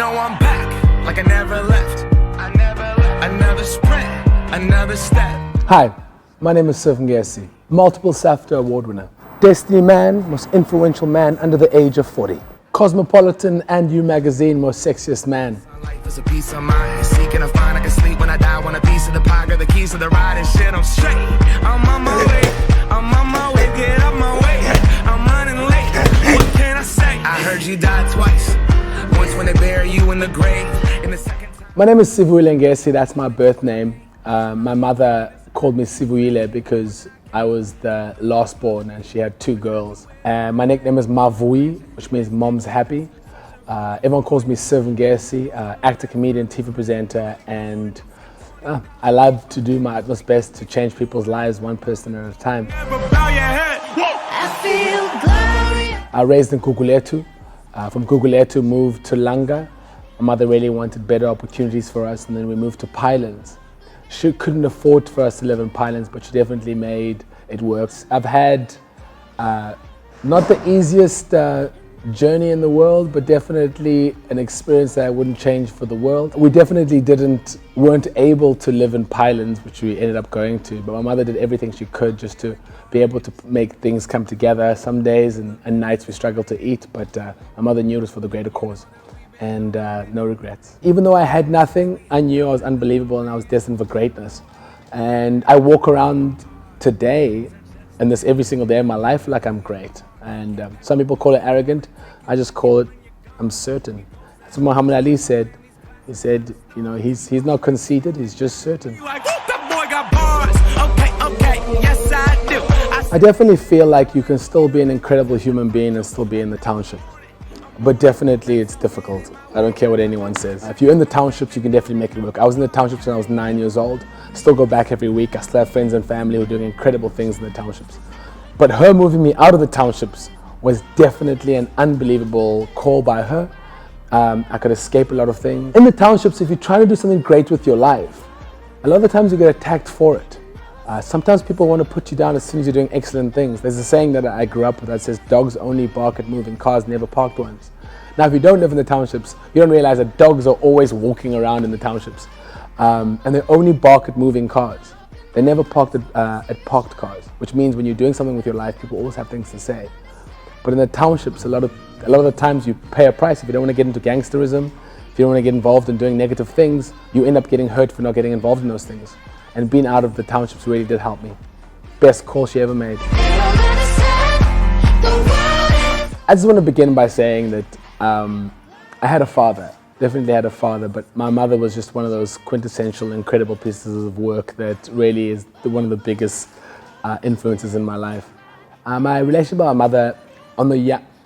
know I'm back, like I never left. Another sprint, another step. Hi, my name is Siv Ngesi, multiple SAFTA award winner, Destiny Man, most influential man under the age of 40, Cosmopolitan and You Magazine, most sexiest man. Life is a piece of mind, seeking to find I can sleep when I die, want a piece of the pie, got the keys to the ride and shit, I'm straight. I'm on my way, get up my way, I'm running late, what can I say? I heard you died twice, once when they bury you in the grave, in the second time. My name is Sivuyile Ngesi, that's my birth name. My mother called me Sivuyile because I was the last born and she had 2 girls. My nickname is Mavui, which means mom's happy. Everyone calls me Siv Ngesi, actor, comedian, TV presenter, and I love to do my utmost best to change people's lives one person at a time. I raised in Gugulethu. From Gugulethu moved to Langa. My mother really wanted better opportunities for us, and then we moved to Pinelands. She couldn't afford for us to live in Pinelands, but she definitely made it work. I've had not the easiest journey in the world, but definitely an experience that I wouldn't change for the world. We definitely weren't able to live in Pinelands, which we ended up going to, but my mother did everything she could just to be able to make things come together. Some days and nights we struggled to eat, but my mother knew it was for the greater cause. And no regrets. Even though I had nothing, I knew I was unbelievable and I was destined for greatness. And I walk around today and this every single day of my life like I'm great. And some people call it arrogant. I just call it, I'm certain. That's what Muhammad Ali said. He said, you know, he's not conceited, he's just certain. Like, that boy got bars. Okay, yes I do. I definitely feel like you can still be an incredible human being and still be in the township. But definitely it's difficult. I don't care what anyone says. If you're in the townships, you can definitely make it work. I was in the townships when I was 9 years old. Still go back every week. I still have friends and family who are doing incredible things in the townships. But her moving me out of the townships was definitely an unbelievable call by her. I could escape a lot of things. In the townships, if you're trying to do something great with your life, a lot of the times you get attacked for it. Sometimes people want to put you down as soon as you're doing excellent things. There's a saying that I grew up with that says, dogs only bark at moving cars, never parked ones. Now, if you don't live in the townships, you don't realize that dogs are always walking around in the townships. And they only bark at moving cars. They never parked at parked cars, which means when you're doing something with your life, people always have things to say. But in the townships, a lot of the times you pay a price. If you don't want to get into gangsterism, if you don't want to get involved in doing negative things, you end up getting hurt for not getting involved in those things. And being out of the townships really did help me. Best call she ever made. I just want to begin by saying that I had a father, definitely had a father, but my mother was just one of those quintessential, incredible pieces of work that really is one of the biggest influences in my life. My relationship with my mother on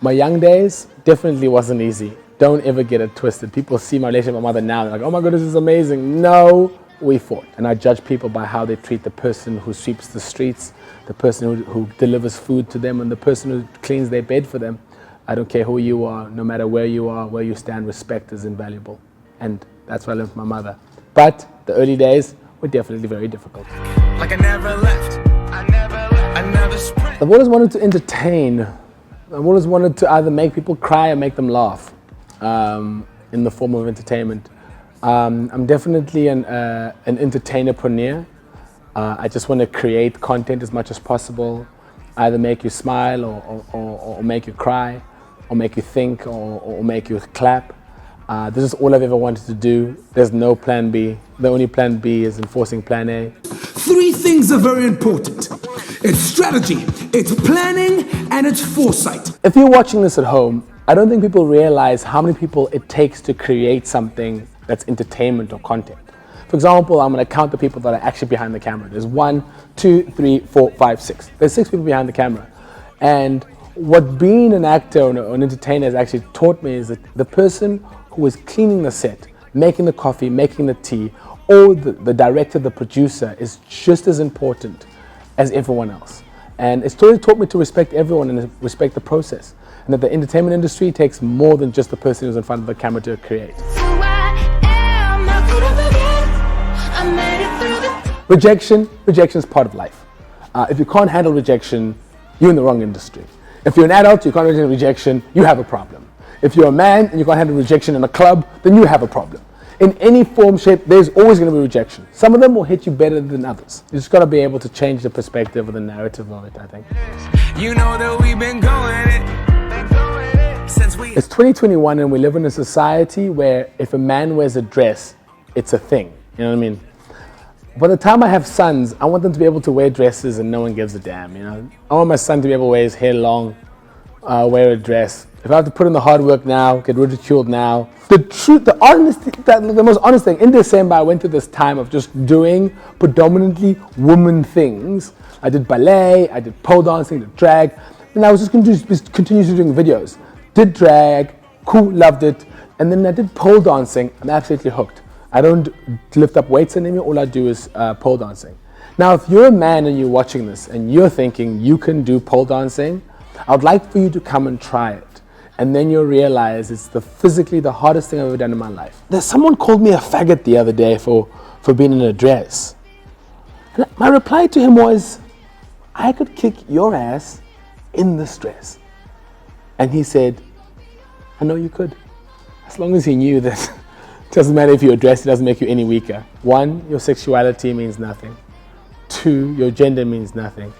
my young days definitely wasn't easy. Don't ever get it twisted. People see my relationship with my mother now, they're like, oh my goodness, this is amazing. No. We fought, and I judge people by how they treat the person who sweeps the streets, the person who delivers food to them, and the person who cleans their bed for them. I don't care who you are, no matter where you are, where you stand, respect is invaluable. And that's why I lived with my mother. But the early days were definitely very difficult. Like I never left, another sprint. I've always wanted to entertain. I've always wanted to either make people cry or make them laugh in the form of entertainment. I'm definitely an entertainer-preneur. I just want to create content as much as possible, either make you smile or make you cry, or make you think or make you clap. This is all I've ever wanted to do. There's no plan B. The only plan B is enforcing plan A. 3 things are very important. It's strategy, it's planning, and it's foresight. If you're watching this at home, I don't think people realize how many people it takes to create something that's entertainment or content. For example, I'm going to count the people that are actually behind the camera. There's 1, 2, 3, 4, 5, 6. There's 6 people behind the camera. And what being an actor or an entertainer has actually taught me is that the person who is cleaning the set, making the coffee, making the tea, or the director, the producer is just as important as everyone else. And it's totally taught me to respect everyone and respect the process. And that the entertainment industry takes more than just the person who's in front of the camera to create. Rejection is part of life. If you can't handle rejection, you're in the wrong industry. If you're an adult, you can't handle rejection, you have a problem. If you're a man and you can't handle rejection in a club, then you have a problem. In any form, shape, there's always going to be rejection. Some of them will hit you better than others. You just got to be able to change the perspective or the narrative of it, I think. You know that we've been going it since we. It's 2021 and we live in a society where if a man wears a dress, it's a thing. You know what I mean? By the time I have sons, I want them to be able to wear dresses and no one gives a damn, you know? I want my son to be able to wear his hair long, wear a dress. If I have to put in the hard work now, get ridiculed now. The truth, the honesty, the most honest thing, in December I went through this time of just doing predominantly woman things. I did ballet, I did pole dancing, did drag, and I was just going to continue doing videos. Did drag, cool, loved it, and then I did pole dancing. I'm absolutely hooked. I don't lift up weights anymore, all I do is pole dancing. Now if you're a man and you're watching this and you're thinking you can do pole dancing, I would like for you to come and try it. And then you'll realize it's physically the hardest thing I've ever done in my life. There's someone called me a faggot the other day for being in a dress. And my reply to him was, I could kick your ass in this dress. And he said, I know you could. As long as he knew that it doesn't matter if you're dressed, it doesn't make you any weaker. 1, your sexuality means nothing. 2, your gender means nothing.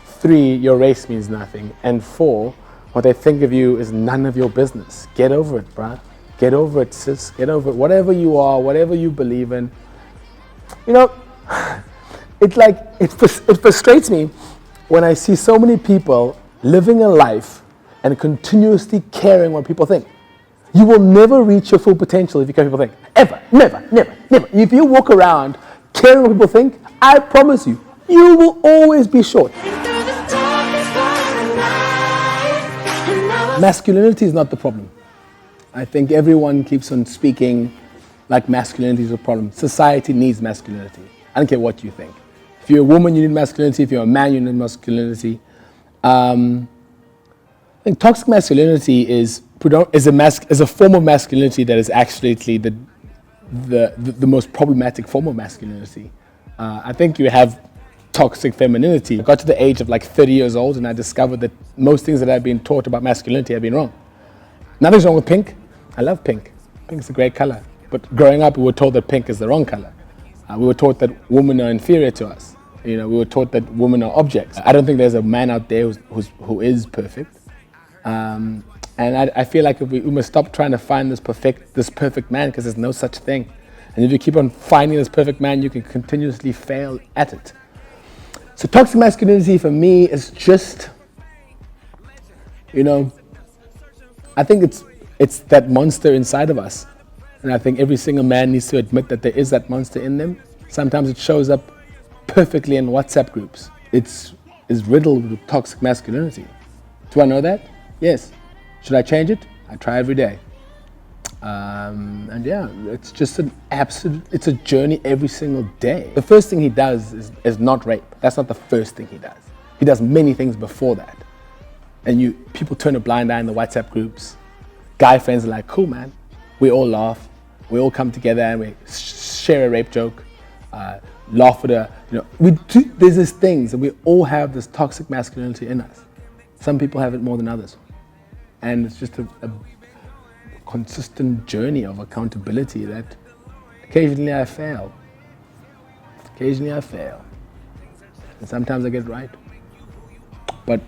3, your race means nothing. And 4, what they think of you is none of your business. Get over it, bruh. Get over it, sis. Get over it. Whatever you are, whatever you believe in. You know, it's like, it frustrates me when I see so many people living a life and continuously caring what people think. You will never reach your full potential if you care what people think. Ever. Never, never, never. If you walk around caring what people think, I promise you, you will always be short. Masculinity is not the problem. I think everyone keeps on speaking like masculinity is a problem. Society needs masculinity. I don't care what you think. If you're a woman, you need masculinity. If you're a man, you need masculinity. I think toxic masculinity is a form of masculinity that is actually the most problematic form of masculinity. I think you have toxic femininity. I got to the age of like 30 years old and I discovered that most things that I've been taught about masculinity have been wrong. Nothing's wrong with pink. I love pink. Pink's a great color. But growing up, we were told that pink is the wrong color. We were taught that women are inferior to us. You know, we were taught that women are objects. I don't think there's a man out there who is perfect. And I feel like we must stop trying to find this perfect man, because there's no such thing. And if you keep on finding this perfect man, you can continuously fail at it. So toxic masculinity for me is just, you know, I think it's that monster inside of us. And I think every single man needs to admit that there is that monster in them. Sometimes it shows up perfectly in WhatsApp groups. It's riddled with toxic masculinity. Do I know that? Yes. Should I change it? I try every day. And yeah, it's just it's a journey every single day. The first thing he does is not rape. That's not the first thing he does. He does many things before that. And people turn a blind eye in the WhatsApp groups. Guy friends are like, cool man. We all laugh. We all come together and we share a rape joke. Laugh at there's these things, and we all have this toxic masculinity in us. Some people have it more than others. And it's just a consistent journey of accountability that occasionally I fail. And sometimes I get it right. But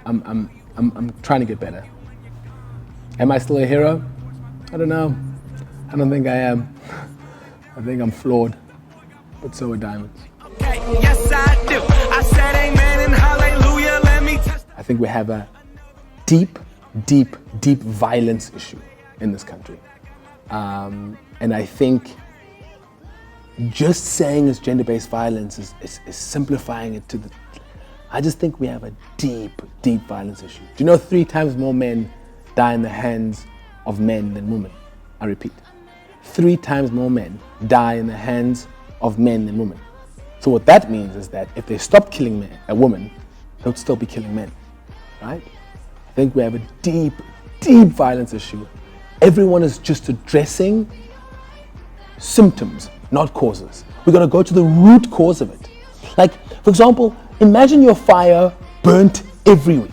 I'm trying to get better. Am I still a hero? I don't know. I don't think I am. I think I'm flawed. But so are diamonds. Okay, yes I do. I said amen and hallelujah. Let me test. I think we have a deep violence issue in this country. And I think just saying it's gender-based violence is simplifying it I just think we have a deep violence issue. Do you know 3 times more men die in the hands of men than women? I repeat, 3 times more men die in the hands of men than women. So what that means is that if they stop killing a woman, they would still be killing men, right? I think we have a deep violence issue. Everyone is just addressing symptoms, not causes. We're going to go to the root cause of it. Like, for example, imagine your fire burnt every week.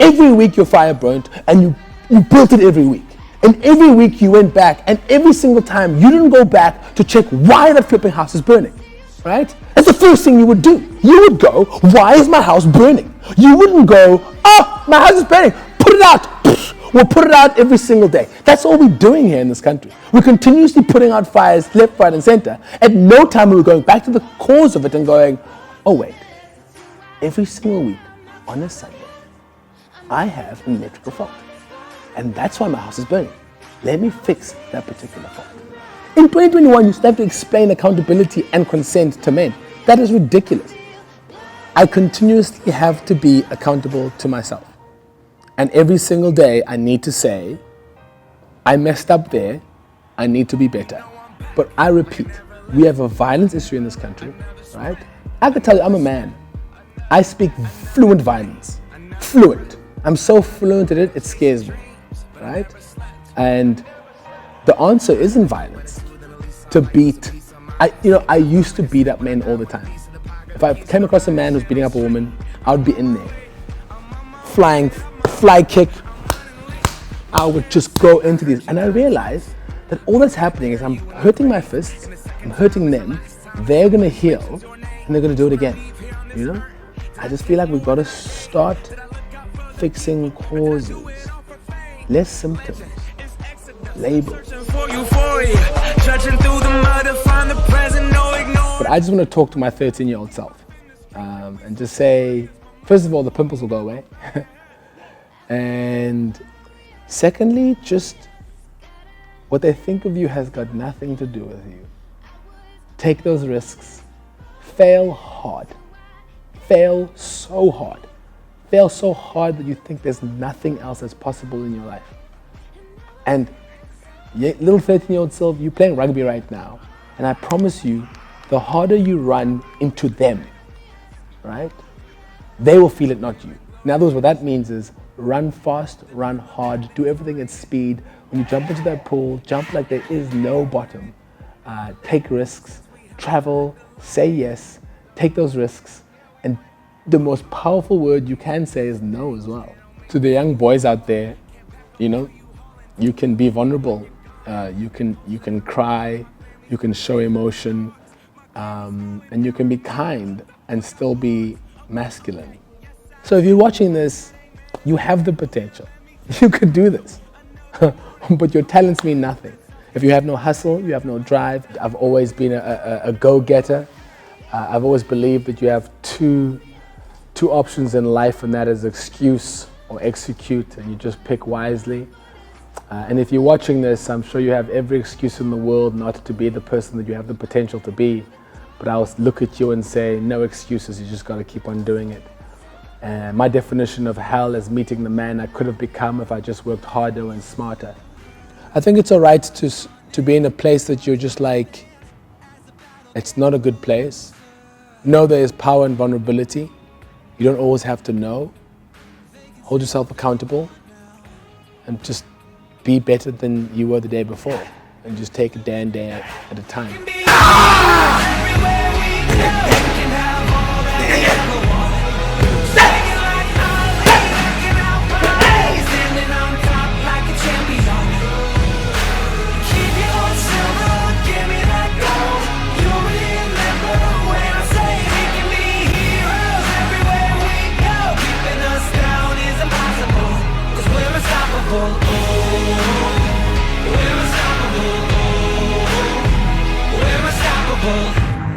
Every week your fire burnt and you built it every week. And every week you went back, and every single time you didn't go back to check why that flipping house is burning, right? That's the first thing you would do. You would go, why is my house burning? You wouldn't go, oh, my house is burning, put it out. We'll put it out every single day. That's all we're doing here in this country. We're continuously putting out fires left, right, and center. At no time are we going back to the cause of it and going, oh wait, every single week on a Sunday, I have an electrical fault. And that's why my house is burning. Let me fix that particular fault. In 2021, you still have to explain accountability and consent to men. That is ridiculous. I continuously have to be accountable to myself. And every single day I need to say, I messed up there, I need to be better. But I repeat, we have a violence issue in this country, right? I could tell you I'm a man. I speak fluent violence, fluent. I'm so fluent at it, it scares me, right? And the answer isn't violence. To beat, I used to beat up men all the time. If I came across a man who's beating up a woman, I would be in there. Fly kick, I would just go into these. And I realized that all that's happening is I'm hurting my fists, I'm hurting them, they're gonna heal, and they're gonna do it again, you know? I just feel like we've gotta start fixing causes, less symptoms, labels. But I just wanna talk to my 13-year-old self and just say, first of all, the pimples will go away. And secondly, just what they think of you has got nothing to do with you. Take those risks. Fail hard. Fail so hard. Fail so hard that you think there's nothing else that's possible in your life. And little 13-year-old self, you're playing rugby right now. And I promise you, the harder you run into them, right? They will feel it, not you. In other words, what that means is run fast, run hard, do everything at speed. When you jump into that pool, jump like there is no bottom. Take risks, travel, say yes, take those risks. And the most powerful word you can say is no as well. To the young boys out there, you can be vulnerable. You can cry, you can show emotion, and you can be kind and still be masculine. So if you're watching this, you have the potential. You could do this, but your talents mean nothing. If you have no hustle, you have no drive. I've always been a go-getter. I've always believed that you have two options in life, and that is excuse or execute, and you just pick wisely. And if you're watching this, I'm sure you have every excuse in the world not to be the person that you have the potential to be. But I'll look at you and say, no excuses, you just got to keep on doing it. And my definition of hell is meeting the man I could have become if I just worked harder and smarter. I think it's all right to be in a place that you're just like, it's not a good place. Know there is power in vulnerability. You don't always have to know. Hold yourself accountable and just be better than you were the day before. And just take a day at a time.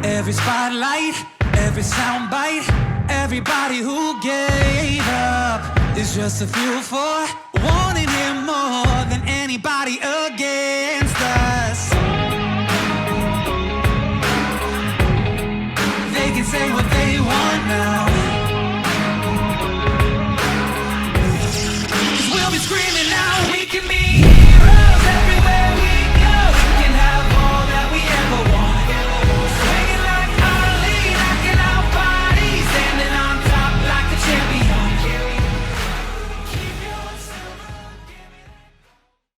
Every spotlight, every soundbite, everybody who gave up is just a fuel for wanting him more than anybody again.